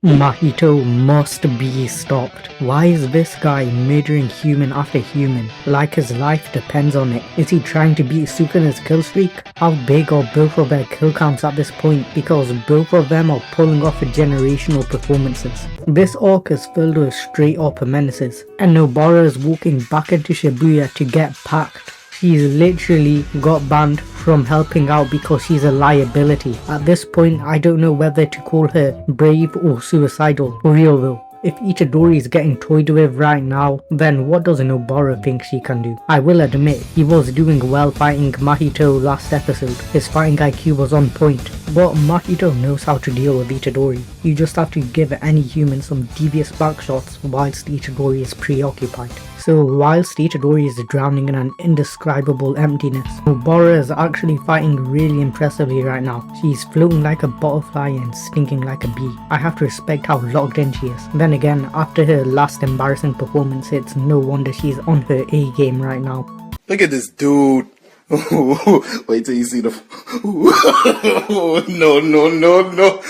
Mahito must be stopped. Why is this guy murdering human after human? Like his life depends on it. Is he trying to beat Sukuna's kill streak? How big are both of their kill counts at this point, because both of them are pulling off generational performances. This arc is filled with straight up menaces, and Nobara is walking back into Shibuya to get packed. She's literally got banned from helping out because she's a liability. At this point, I don't know whether to call her brave or suicidal. For real though. If Itadori is getting toyed with right now, then what does Nobara think she can do? I will admit, he was doing well fighting Mahito last episode. His fighting IQ was on point. But Mahito knows how to deal with Itadori. You just have to give any human some devious backshots whilst Itadori is preoccupied. So whilst Itadori is drowning in an indescribable emptiness, Nobara is actually fighting really impressively right now. She's floating like a butterfly and stinking like a bee. I have to respect how locked in she is. Then again, after her last embarrassing performance, it's no wonder she's on her A game right now. Look at this dude. Wait till you see the. No, no, no, no.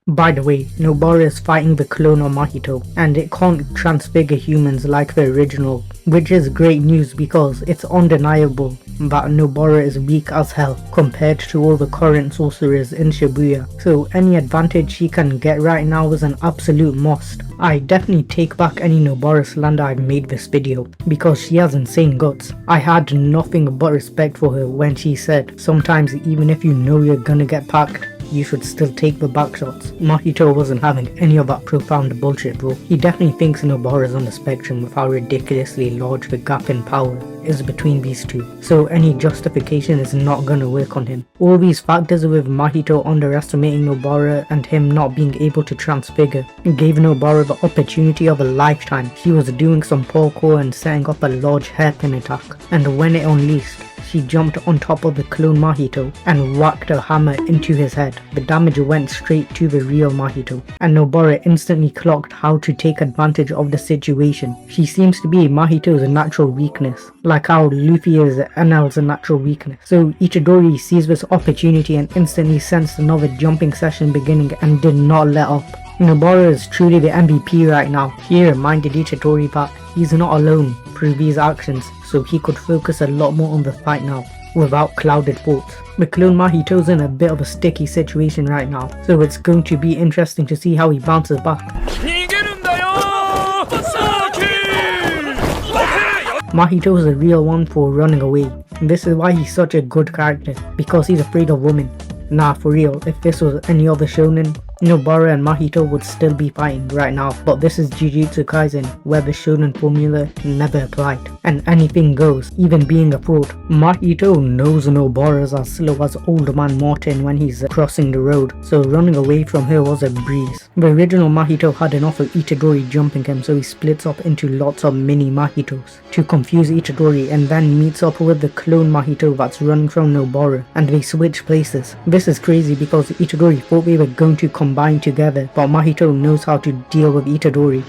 By the way, Nobara is fighting the clone of Mahito, and it can't transfigure humans like the original, which is great news because it's undeniable that Nobara is weak as hell compared to all the current sorcerers in Shibuya, so any advantage she can get right now is an absolute must. I definitely take back any Nobara slander I've made this video, because she has insane guts. I had nothing but respect for her when she said, sometimes even if you know you're gonna get packed, you should still take the backshots. Mahito wasn't having any of that profound bullshit, bro. He definitely thinks Nobara is on the spectrum with how ridiculously large the gap in power is between these two, so any justification is not gonna work on him. All these factors with Mahito underestimating Nobara and him not being able to transfigure gave Nobara the opportunity of a lifetime. She was doing some parkour and setting up a large hairpin attack, and when it unleashed, she jumped on top of the clone Mahito and whacked a hammer into his head. The damage went straight to the real Mahito, and Nobara instantly clocked how to take advantage of the situation. She seems to be Mahito's natural weakness, like how Luffy is Enel's natural weakness. So Itadori sees this opportunity and instantly sensed another jumping session beginning and did not let up. Nobara is truly the MVP right now. He reminded Itadori that he's not alone through these actions, so he could focus a lot more on the fight now without clouded thoughts. The clone Mahito's in a bit of a sticky situation right now, so it's going to be interesting to see how he bounces back. Mahito is a real one for running away. This is why he's such a good character, because he's afraid of women. Nah, for real, if this was any other shonen, Nobara and Mahito would still be fighting right now, but this is Jujutsu Kaisen, where the shonen formula never applied, and anything goes, even being a fraud. Mahito knows Nobara is as slow as old man Martin when he's crossing the road, so running away from her was a breeze. The original Mahito had enough of Itadori jumping him, so he splits up into lots of mini Mahitos to confuse Itadori, and then meets up with the clone Mahito that's running from Nobara, and they switch places. This is crazy because Itadori thought they were going to combine together, but Mahito knows how to deal with Itadori.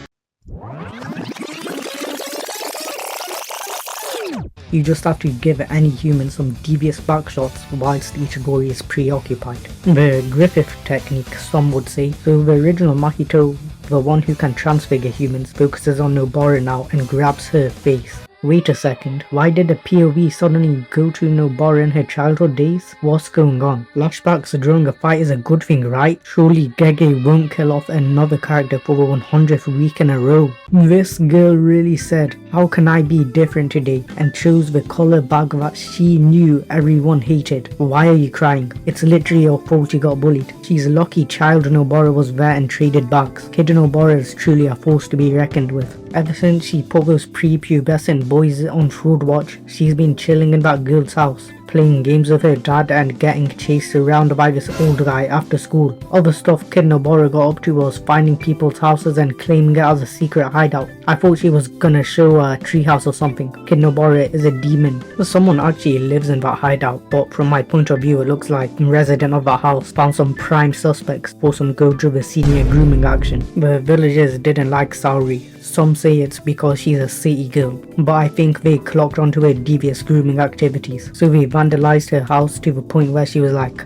You just have to give any human some devious backshots whilst Itadori is preoccupied. The Griffith technique, some would say. So the original Mahito, the one who can transfigure humans, focuses on Nobara now and grabs her face. Wait a second, why did the POV suddenly go to Nobara in her childhood days? What's going on? Flashbacks during a fight is a good thing, right? Surely Gege won't kill off another character for the 100th week in a row. This girl really said, how can I be different today? And chose the color bag that she knew everyone hated. Why are you crying? It's literally your fault you got bullied. She's lucky child Nobara was there and traded bags. Kid Nobara is truly a force to be reckoned with. Ever since she put those prepubescent boys on Fraud Watch, she's been chilling in that girl's house, playing games with her dad and getting chased around by this old guy after school. Other stuff Kid Nobara got up to was finding people's houses and claiming it as a secret hideout. I thought she was gonna show a treehouse or something. Kid Nobara is a demon. Someone actually lives in that hideout, but from my point of view it looks like the resident of the house found some prime suspects for some Gojo the senior grooming action. The villagers didn't like Saori, Some say it's because she's a city girl, but I think they clocked onto her devious grooming activities, so they vandalized her house to the point where she was like,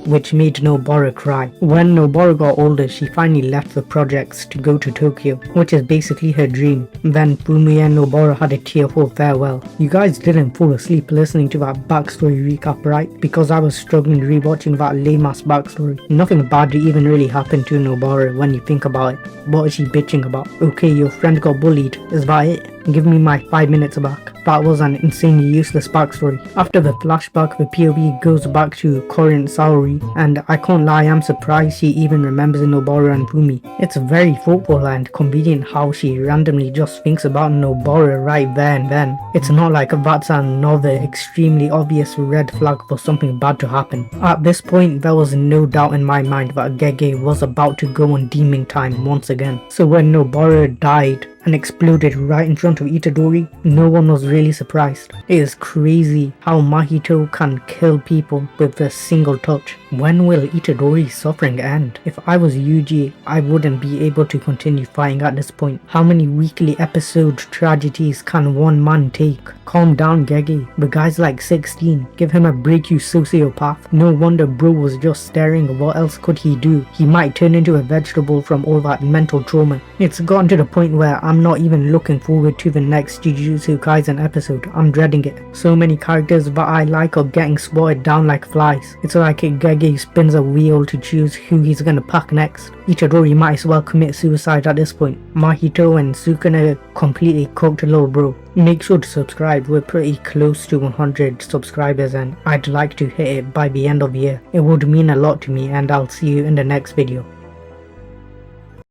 which made Nobara cry. When Nobara got older, she finally left the projects to go to Tokyo, which is basically her dream. Then Fumi and Nobara had a tearful farewell. You guys didn't fall asleep listening to that backstory recap, right? Because I was struggling rewatching that lame-ass backstory. Nothing bad even really happened to Nobara when you think about it. What is she bitching about? Okay, your friend got bullied. Is that it? Give me my 5 minutes back. That was an insanely useless backstory. After the flashback, the POV goes back to current Saori, and I can't lie, I'm surprised she even remembers Nobara and Fumi. It's very thoughtful and convenient how she randomly just thinks about Nobara right there and then. It's not like that's another extremely obvious red flag for something bad to happen. At this point, there was no doubt in my mind that Gege was about to go on deeming time once again. So when Nobara died and exploded right in front of Itadori, no one was really surprised. It is crazy how Mahito can kill people with a single touch. When will Itadori's suffering end? If I was Yuji, I wouldn't be able to continue fighting at this point. How many weekly episode tragedies can one man take? Calm down, Gege. The guy's like 16. Give him a break, you sociopath. No wonder bro was just staring. What else could he do? He might turn into a vegetable from all that mental trauma. It's gotten to the point where I'm not even looking forward to the next Jujutsu Kaisen episode. I'm dreading it. So many characters that I like are getting swatted down like flies. It's like Gege spins a wheel to choose who he's gonna pack next. Itadori might as well commit suicide at this point. Mahito and Sukuna completely cooked little bro. Make sure to subscribe. We're pretty close to 100 subscribers and I'd like to hit it by the end of the year. It would mean a lot to me, and I'll see you in the next video.